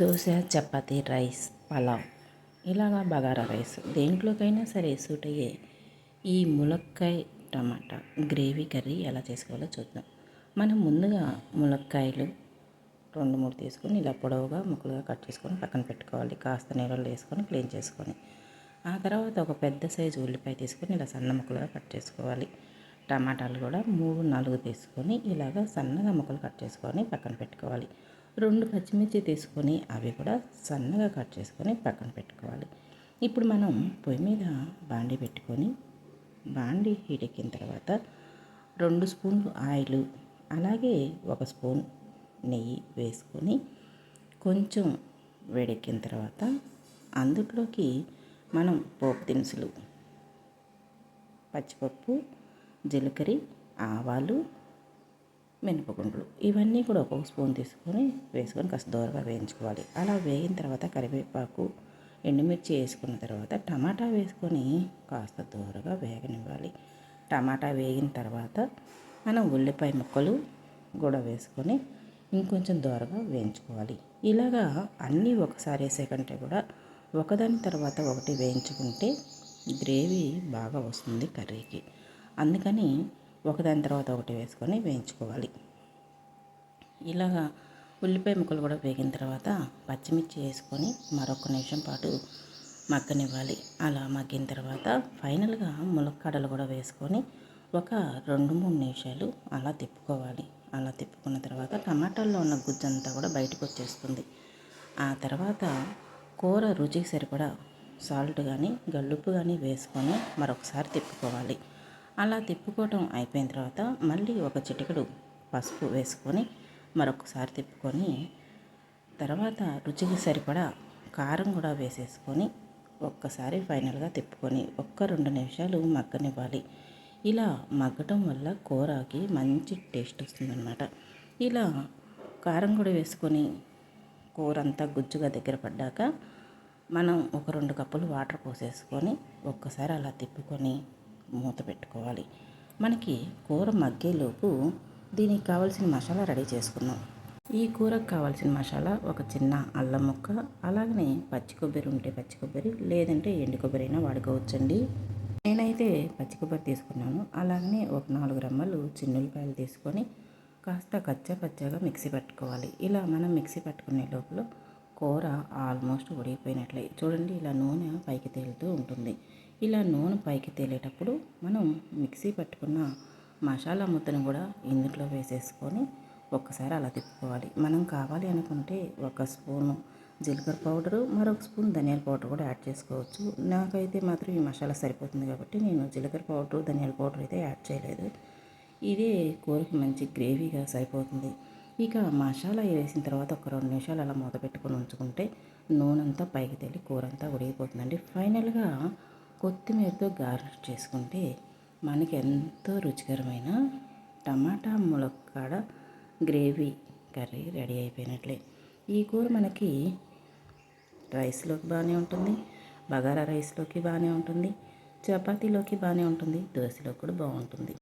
Dosa, chapati, rice, pulao ఇలాగా bagara rice దేంట్లోకైనా సరే suit అయ్యే ఈ ములక్కాయ టమాటా గ్రేవీ కర్రీ ఎలా చేసుకోవాలో చూద్దాం. మనం ముందుగా ములక్కాయలు 2-3 తీసుకొని ఇలా పొడవుగా ముక్కలుగా కట్ చేసుకొని పక్కన పెట్టుకోవాలి. కాస్త నీళ్ళలో వేసుకొని క్లీన్ చేసుకొని ఆ తర్వాత ఒక పెద్ద సైజు ఉల్లిపాయ తీసుకొని ఇలా సన్న ముక్కలుగా కట్ చేసుకోవాలి. టమాటాలు కూడా 3-4 తీసుకొని ఇలాగ సన్నగా ముక్కలు కట్ చేసుకొని పక్కన పెట్టుకోవాలి. 2 పచ్చిమిర్చి తీసుకొని అవి కూడా సన్నగా కట్ చేసుకొని పక్కన పెట్టుకోవాలి. ఇప్పుడు మనం పొయ్యి మీద బాండీ పెట్టుకొని బాండీ హీట్ ఎక్కిన తర్వాత 2 స్పూన్లు ఆయిల్ అలాగే 1 స్పూన్ నెయ్యి వేసుకొని కొంచెం వేడెక్కిన తర్వాత అందులోకి మనం పోపు దినుసులు పచ్చిపప్పు, జీలకర్ర, ఆవాలు, మినపగుండ్లు ఇవన్నీ కూడా ఒక్కొక్క స్పూన్ తీసుకొని వేసుకొని కాస్త దూరగా వేయించుకోవాలి. అలా వేగిన తర్వాత కరివేపాకు, ఎండుమిర్చి వేసుకున్న తర్వాత టమాటా వేసుకొని కాస్త దూరగా వేగనివ్వాలి. టమాటా వేగిన తర్వాత మనం ఉల్లిపాయ ముక్కలు కూడా వేసుకొని ఇంకొంచెం దూరగా వేయించుకోవాలి. ఇలాగా అన్నీ ఒకసారి వేసే కంటే కూడా ఒకదాని తర్వాత ఒకటి వేయించుకుంటే గ్రేవీ బాగా వస్తుంది కర్రీకి. అందుకని ఒకదాని తర్వాత ఒకటి వేసుకొని వేయించుకోవాలి. ఇలాగా ఉల్లిపాయ ముక్కలు కూడా వేగిన తర్వాత పచ్చిమిర్చి వేసుకొని మరొక నిమిషం పాటు మగ్గనివ్వాలి. అలా మగ్గిన తర్వాత ఫైనల్గా ములక్కాడలు కూడా వేసుకొని ఒక 2-3 నిమిషాలు అలా తిప్పుకోవాలి. అలా తిప్పుకున్న తర్వాత టమాటాల్లో ఉన్న గుజ్జంతా కూడా బయటకు వచ్చేస్తుంది. ఆ తర్వాత కూర రుచికి సరిపడా సాల్ట్ కానీ గల్లుప్పు కానీ వేసుకొని మరొకసారి తిప్పుకోవాలి. అలా తిప్పుకోవటం అయిపోయిన తర్వాత మళ్ళీ ఒక చిటికెడు పసుపు వేసుకొని మరొకసారి తిప్పుకొని తర్వాత రుచికి సరిపడా కారం కూడా వేసేసుకొని ఒక్కసారి ఫైనల్గా తిప్పుకొని 1-2 నిమిషాలు మగ్గనివ్వాలి. ఇలా మగ్గటం వల్ల కూరకి మంచి టేస్ట్ వస్తుందన్నమాట. ఇలా కారం కూడా వేసుకొని కూర అంతా గుజ్జుగా దగ్గర పడ్డాక మనం ఒక 2 కప్పులు వాటర్ పోసేసుకొని ఒక్కసారి అలా తిప్పుకొని మూత పెట్టుకోవాలి. మనకి కూర మగ్గేలోపు దీనికి కావాల్సిన మసాలా రెడీ చేసుకుందాం. ఈ కూరకు కావాల్సిన మసాలా ఒక చిన్న అల్లం ముక్క, అలాగనే పచ్చి కొబ్బరి ఉంటే పచ్చి కొబ్బరి, లేదంటే ఎండు కొబ్బరి అయినా వాడుకోవచ్చండి. నేనైతే పచ్చి కొబ్బరి తీసుకున్నాను. అలాగనే ఒక 4 రెమ్మలు చిన్నులపాయలు తీసుకొని కాస్త కచ్చా పచ్చాగా మిక్సీ పట్టుకోవాలి. ఇలా మనం మిక్సీ పట్టుకునే లోపల కూర ఆల్మోస్ట్ ఉడికిపోయినట్లే. చూడండి, ఇలా నూనె పైకి తేలుతూ ఉంటుంది. ఇలా నూనె పైకి తేలేటప్పుడు మనం మిక్సీ పట్టుకున్న మసాలా ముద్దను కూడా ఇందులో వేసేసుకొని ఒక్కసారి అలా తిప్పుకోవాలి. మనం కావాలి అనుకుంటే 1 స్పూను జీలకర్ర పౌడరు, మరొక స్పూన్ ధనియాల పౌడర్ కూడా యాడ్ చేసుకోవచ్చు. నాకైతే మాత్రం ఈ మసాలా సరిపోతుంది కాబట్టి నేను జీలకర్ర పౌడరు, ధనియాల పౌడర్ అయితే యాడ్ చేయలేదు. ఇదే కూరకి మంచి గ్రేవీగా సరిపోతుంది. ఇక మసాలా వేసిన తర్వాత ఒక 2 నిమిషాలు అలా మూత పెట్టుకొని ఉంచుకుంటే నూనె అంతా పైకి తేలి కూర అంతా ఉడికిపోతుందండి. ఫైనల్గా కొత్తిమీరతో గార్నిష్ చేసుకుంటే మనకి ఎంతో రుచికరమైన టమాటా ములక్కాడ గ్రేవీ కర్రీ రెడీ అయిపోయినట్లే. ఈ కూర మనకి రైస్లోకి బాగానే ఉంటుంది, బగారా రైస్లోకి బాగానే ఉంటుంది, చపాతీలోకి బాగానే ఉంటుంది, దోశలోకి కూడా బాగుంటుంది.